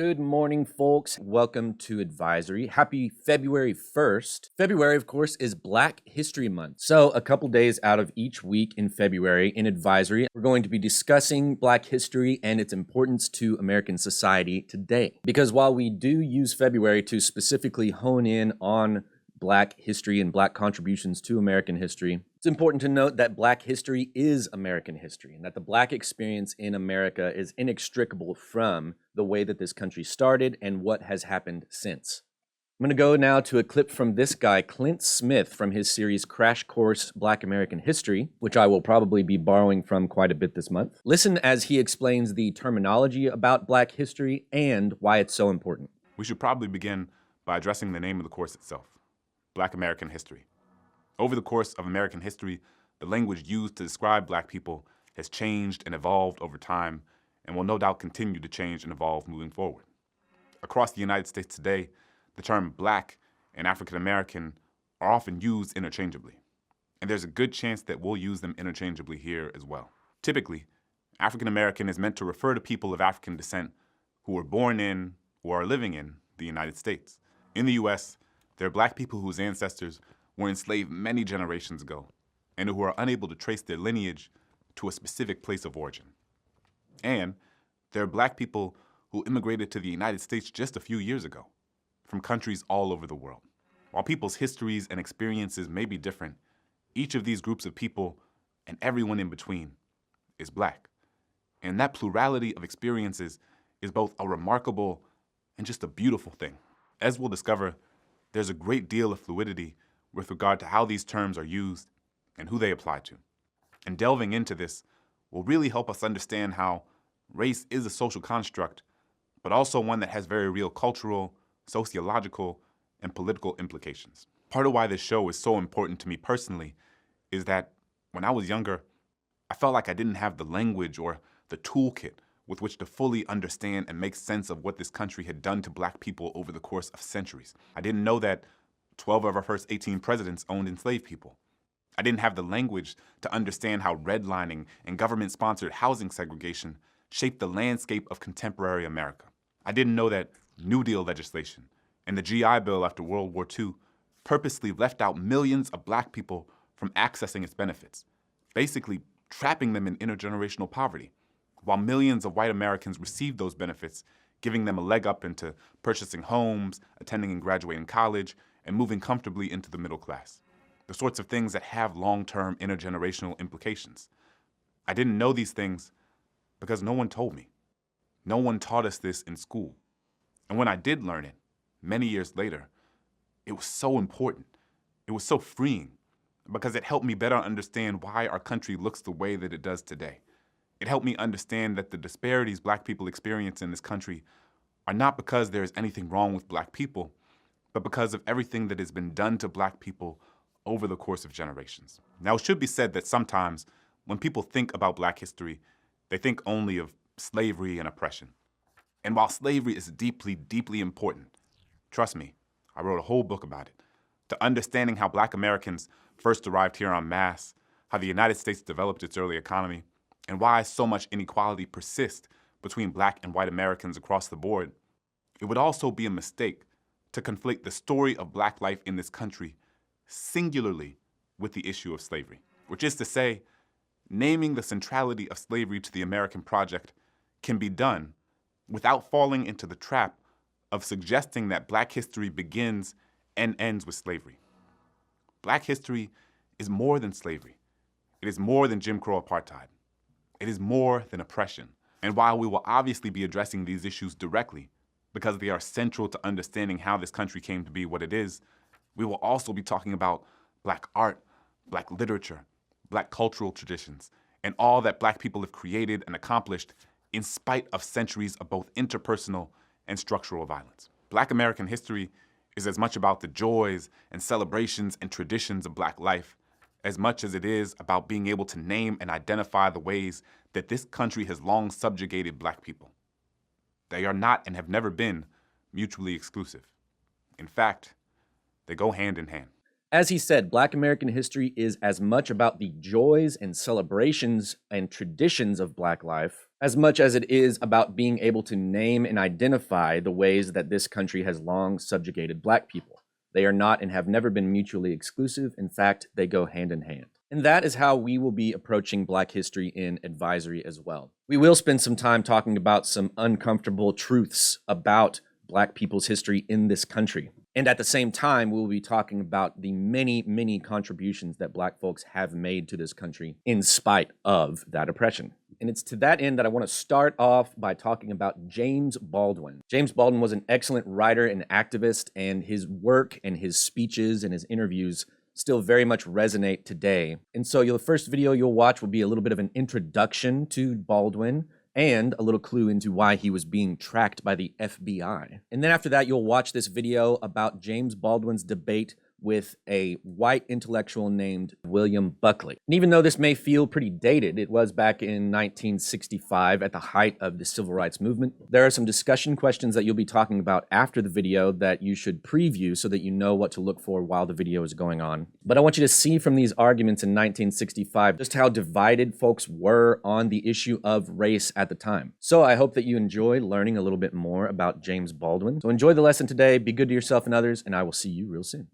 Good morning, folks. Welcome to Advisory. Happy February 1st. February, of course, is Black History Month. So, a couple days out of each week in February in Advisory, we're going to be discussing Black history and its importance to American society today. Because while we do use February to specifically hone in on Black history and Black contributions to American history, it's important to note that Black history is American history and that the Black experience in America is inextricable from the way that this country started and what has happened since. I'm going to go now to a clip from this guy, Clint Smith, from his series Crash Course Black American History, which I will probably be borrowing from quite a bit this month. Listen as he explains the terminology about Black history and why it's so important. We should probably begin by addressing the name of the course itself, Black American History. Over the course of American history, the language used to describe Black people has changed and evolved over time and will no doubt continue to change and evolve moving forward. Across the United States today, the term Black and African American are often used interchangeably, and there's a good chance that we'll use them interchangeably here as well. Typically, African American is meant to refer to people of African descent who were born in or are living in the United States. In the U.S., there are Black people whose ancestors were enslaved many generations ago and who are unable to trace their lineage to a specific place of origin. And there are Black people who immigrated to the United States just a few years ago from countries all over the world. While people's histories and experiences may be different, each of these groups of people and everyone in between is Black. And that plurality of experiences is both a remarkable and just a beautiful thing. As we'll discover, there's a great deal of fluidity with regard to how these terms are used and who they apply to. And delving into this will really help us understand how race is a social construct, but also one that has very real cultural, sociological, and political implications. Part of why this show is so important to me personally is that when I was younger, I felt like I didn't have the language or the toolkit with which to fully understand and make sense of what this country had done to Black people over the course of centuries. I didn't know that 12 of our first 18 presidents owned enslaved people. I didn't have the language to understand how redlining and government-sponsored housing segregation shaped the landscape of contemporary America. I didn't know that New Deal legislation and the GI Bill after World War II purposely left out millions of Black people from accessing its benefits, basically trapping them in intergenerational poverty, while millions of white Americans received those benefits, giving them a leg up into purchasing homes, attending and graduating college, and moving comfortably into the middle class. The sorts of things that have long-term intergenerational implications. I didn't know these things because no one told me. No one taught us this in school. And when I did learn it, many years later, it was so important. It was so freeing because it helped me better understand why our country looks the way that it does today. It helped me understand that the disparities Black people experience in this country are not because there is anything wrong with Black people, but because of everything that has been done to Black people over the course of generations. Now, it should be said that sometimes when people think about Black history, they think only of slavery and oppression. And while slavery is deeply, deeply important, trust me, I wrote a whole book about it, to understanding how Black Americans first arrived here en masse, how the United States developed its early economy, and why so much inequality persists between Black and white Americans across the board, it would also be a mistake to conflate the story of Black life in this country singularly with the issue of slavery, which is to say, naming the centrality of slavery to the American project can be done without falling into the trap of suggesting that Black history begins and ends with slavery. Black history is more than slavery. It is more than Jim Crow apartheid. It is more than oppression. And while we will obviously be addressing these issues directly, because they are central to understanding how this country came to be what it is, we will also be talking about Black art, Black literature, Black cultural traditions, and all that Black people have created and accomplished in spite of centuries of both interpersonal and structural violence. Black American history is as much about the joys and celebrations and traditions of Black life as much as it is about being able to name and identify the ways that this country has long subjugated Black people. They are not and have never been mutually exclusive. In fact, they go hand in hand. As he said, Black American history is as much about the joys and celebrations and traditions of Black life as much as it is about being able to name and identify the ways that this country has long subjugated Black people. They are not and have never been mutually exclusive. In fact, they go hand in hand. And that is how we will be approaching Black history in Advisory as well. We will spend some time talking about some uncomfortable truths about Black people's history in this country. And at the same time, we'll be talking about the many, many contributions that Black folks have made to this country in spite of that oppression. And it's to that end that I want to start off by talking about James Baldwin. James Baldwin was an excellent writer and activist, and his work and his speeches and his interviews still very much resonate today. And so the first video you'll watch will be a little bit of an introduction to Baldwin and a little clue into why he was being tracked by the FBI. And then after that, you'll watch this video about James Baldwin's debate with a white intellectual named William Buckley. And even though this may feel pretty dated, it was back in 1965 at the height of the Civil Rights Movement. There are some discussion questions that you'll be talking about after the video that you should preview so that you know what to look for while the video is going on. But I want you to see from these arguments in 1965 just how divided folks were on the issue of race at the time. So I hope that you enjoy learning a little bit more about James Baldwin. So enjoy the lesson today, be good to yourself and others, and I will see you real soon.